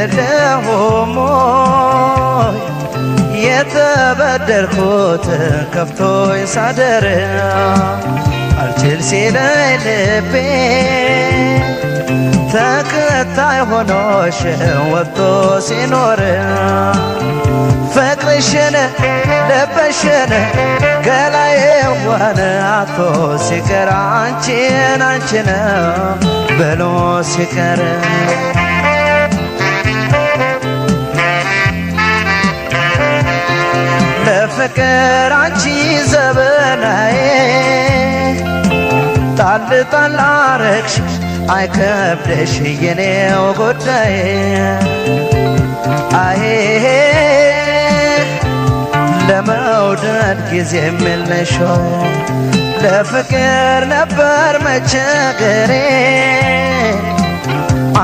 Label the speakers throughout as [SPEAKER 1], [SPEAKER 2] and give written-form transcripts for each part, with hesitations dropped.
[SPEAKER 1] አይደለሁም የተበደልኩት ከፍቶኝ ሳደር አልችል ሲለኝ ልቤ ተከታይ ሆኖሽ ወጥቶ ሲኖር ፍቅርሽን ልብሽን ገላዬን አቶ ሲቀር አንቺን አንቺን ብሎ ሲቀር ለፍቅር አንቺ ዘበናዬ ጣል ጣል አረግሽ አይከብደሽ የኔው ጉዳይ አሄ ለመውደድ ጊዜ የለሽ ለፍቅር ነበር መቸገሬ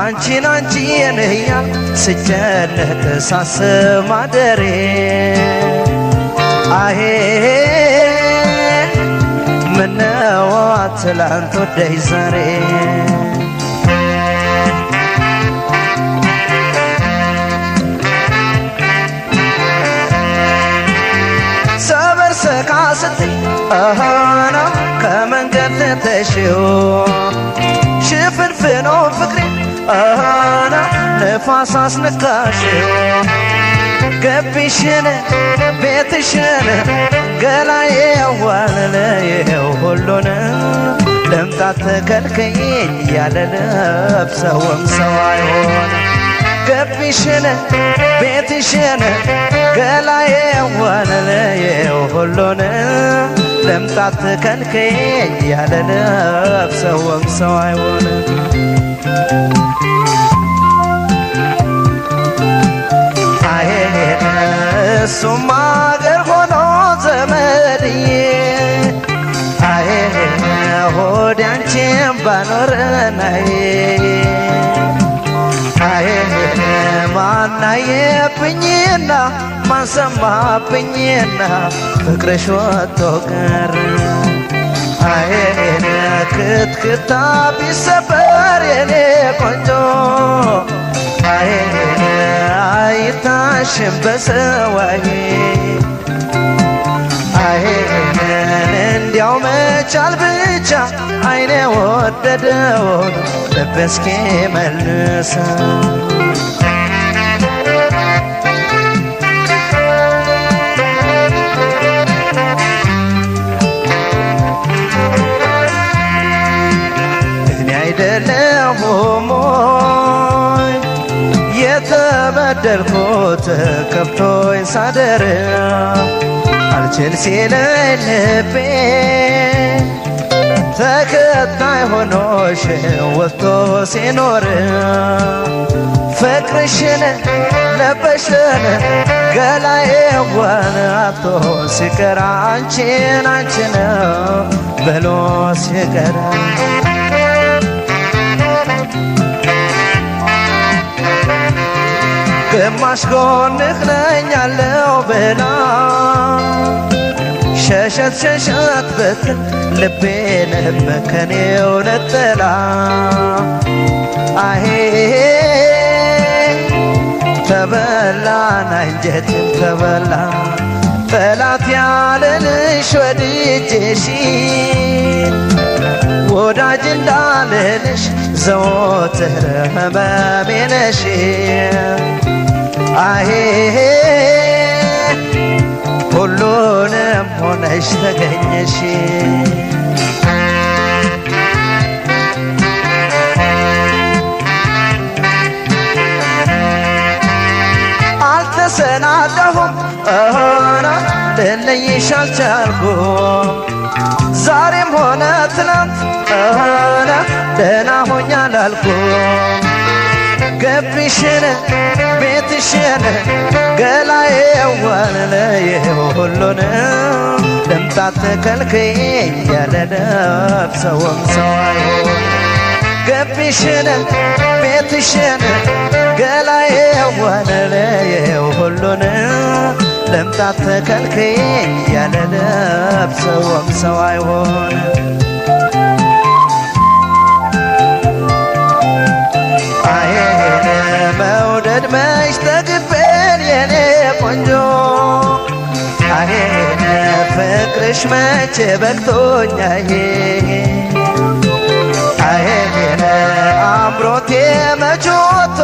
[SPEAKER 1] አንቺን አንቺን እያል ስጨነቅ ሳስብ ማደሬ አሄ ምነው ትላንት ወደይ ዛሬ ሰበር ሰካ ስትይ አሃና ከመንገድ ተሽው ሽፍንፍኖ ፍቅሬ አሃና ነፋስ አስነካሽው ገቢሽን ቤትሽን ገላዬ ዋለለየው ሁሉን ለምጣት ተከልከኝ ያለ ለብሰውም ሰው አይሆን ገቢሽን ቤትሽን ገላዬ ዋለለየው ሁሉን ለምጣት ተከልከኝ ያለ ለብሰውም ሰው አይሆን እሱም አገር ሆኖ ዘመድዬ አሄ ሆዴ አንቺን ባኖረናዬ አሄ ማናየብኝና ማንሰማብኝና ፍቅርሽ ወጥቶ ቀረ አሄ ክትክታ ቢሰበር የኔ ቆንጆ አሄ አይታሽም በሰዋዬ አሄ እንዲያው መቻል ብቻ አይኔ ወደደውን ልብ እስኪ መልሰ እኔ አይደለሁም የተበደልኩት ከፍቶኝ ሳደር አልችል ሲለኝ ልቤ ተከታይ ሆኖሽ ወጥቶ ሲኖር ፍቅርሽን ለበሽን ገላዬን አቶ ሲቀር አንቺን አንቺን ብሎ ሲቀር ግማሽ ጎንህ ነኝ ያለው ብላ ሸሸት ሸሸት ብትል ልቤንም ከኔው ነጥላ አሄ ተበላን አንጀቴም ተበላ ጠላት ያለንሽ ወድጄሽ ወዳጅ እንዳልልሽ ዘወትር ህመሜ ነሽ አሄ ሁሉንም ሆነሽ ተገኘሽ አልተሰናዳሁም ልለይሽ አልቻልኩም ዛሬም ሆነ ትናንት ደህና ሆኜ አላልኩም ገቢሽን ቤትሽን ገላዬን ዋለለየው ሁሉን ልምጣት ተከልከኝ ያለ ነፍሰውም ሰው አይሆን ገቢሽን ቤትሽን ገላዬን ዋለለየው ሁሉን ልምጣት ተከልከኝ ያለ ነፍሰውም ሰው አይሆን መውደድ መቼ በቅቶኛዬ አይኔ አምሮቴ መች ወጥቶ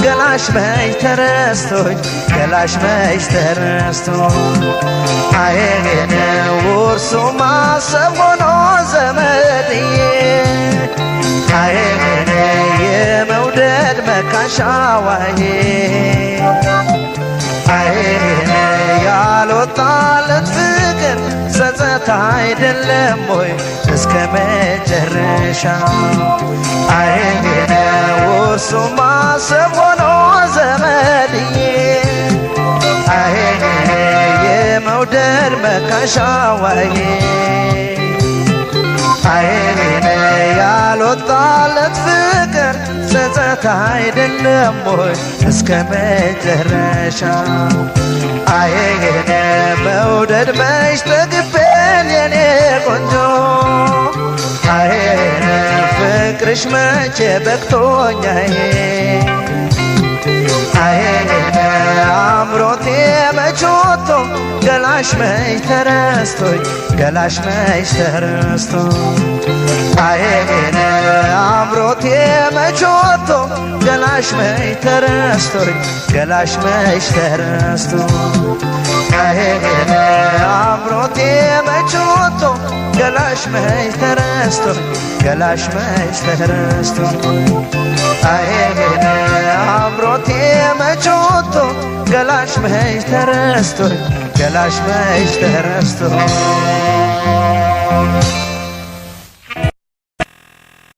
[SPEAKER 1] ገላሽ መች ተረስቶኝ ገላሽ መች ተረስቶ አይኔ ውርሱ ማሰብ ሆኖ ዘመድዬ አይኔ የመውደድ መካሻዋዬ አይኔ ያልወጣለት ፍቅር ጸጸት አይደለም ወይ እስከ መጨረሻ አይኔ ውርሱ ማሰብ ሆኖ ዘመድዬ አይኔ የመውደድ መካሻዋዬ አይኔ ያልወጣለት ፍቅር ጸጸት አይደለም ወይ እስከ መጨረሻ አይኔ መውደድ መች ጠግቤን የኔ ቆንጆ አይኔ ፍቅርሽ መቼ በቅቶኛዬ አይኔ አምሮቴ መች ወጥቶ ገላሽ መች ተረስቶኝ ገላሽ መች ተረስቶ አይኔ አምሮቴ መች ወጥቶ ገላሽ መች ተረስቶኝ ገላሽ መች ተረስቶ አይኔ አምሮቴ መች ወጥቶ ገላሽ መች ተረስቶኝ ገላሽ መች ተረስቶ አይኔ አምሮቴ መች ወጥቶ ገላሽ መች ተረስቶኝ ገላሽ መች ተረስቶ